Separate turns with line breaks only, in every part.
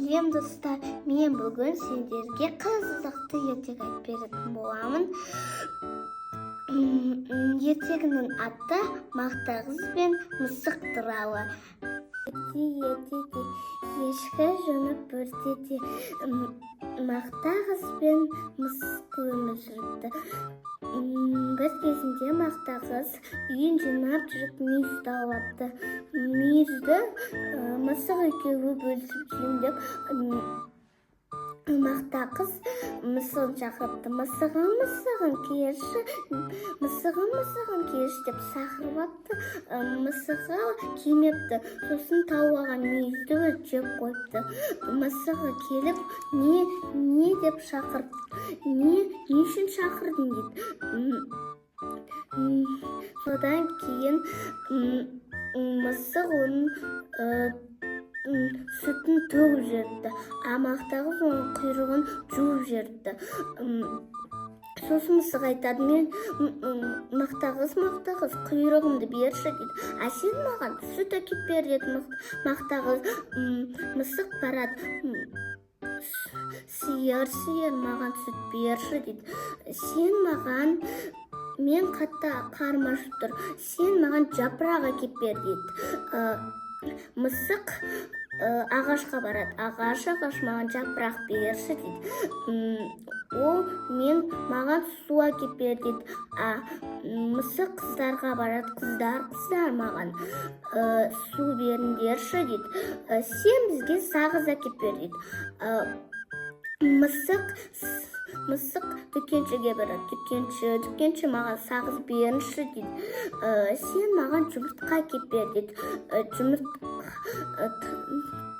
сәлем достар, мен бүгін сендерге қызықты ертек айтып беретін боламын. Ертегінің аты Мақта қыз бен мысық туралы. Ертеде ешкі жонып өртеде Мақта қыз бен мысық өмір сүріпті. Бір кезінде Мақта қыз үйін жинап жүріп мүйіз тауып алыпты. Мүйізді мысық екеуі бөлісіп жейін деп Мақта қыз мысығын шақырыпты. Мысығын келші, мысығын келші деп шақырып апты. Мысығы келмепті. Сосын тауып алған мүйізді өлшеп қойыпты. Мысығы келіп, не деп шақырыпты? Не үшін шақырдың дейді. Содан кейін мысық оның сүтін төгіп жіберді. Мақта қыз оның құйрығын жуып жіберді. Сосын мысық айтады, мен Мақта қыз, құйрығымды берші дейді. Сен маған сүт әкеп бер деді Мақта қыз. Мысық барады, сиыр, маған сүт берші дейді. Сен маған, мен қатты қарным ашып тұр, сен маған жапырақ әкеп бер дейді. Мысық ағашқа барады. Ағаш маған жапырақ берші дейді. Ол маған су әкеп бер дейді. Мысық қыздарға барады. Қыздар маған су беріңдерші дейді. Сен бізге сағыз әкеп бер дейді. Мысық дүкеншіге барады. Дүкенші маған сағыз беріңші дейді. Сен маған жұмыртқа әкеп бер дейді.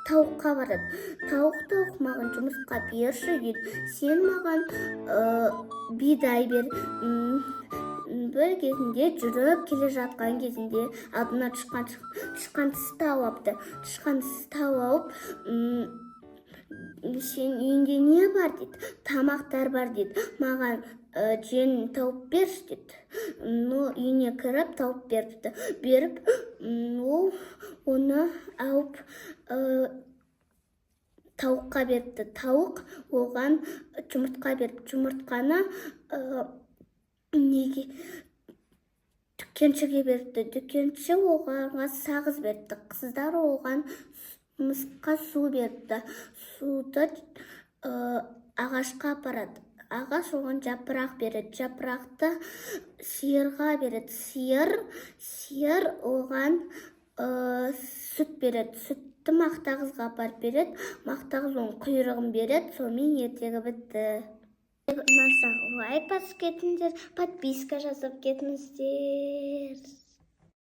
Тауыққа барады. Тауық маған жұмыртқа берші дейді. Сен маған бидай бер. Бір кезінде жүріп келе жатқан кезінде алдына тышқан тауып апты. Тышқан тауып, сен үйінде не бар дейді. Тамақтар бар дейді. Маған жем тауып берші дейді. Үйіне кіріп тауып беріпті. Беріп, ол оны алып тауыққа беріпті. Тауық оған жұмыртқа беріп, жұмыртқаны дүкеншіге беріпті. Дүкенші оған сағыз беріпті. Қыздар оған мысыққа су беріпті. Суды ағашқа апарады. Ағаш оған жапырақ береді. Жапырақты сиырға береді. Сиыр оған сүт береді. Сүтті Мақта қызға апарып береді. Мақта қыз оның құйрығын береді. Сонымен ертегі бітті. Ұнаса лайк басып кетіңдер, подписка жасап кетіңіздер.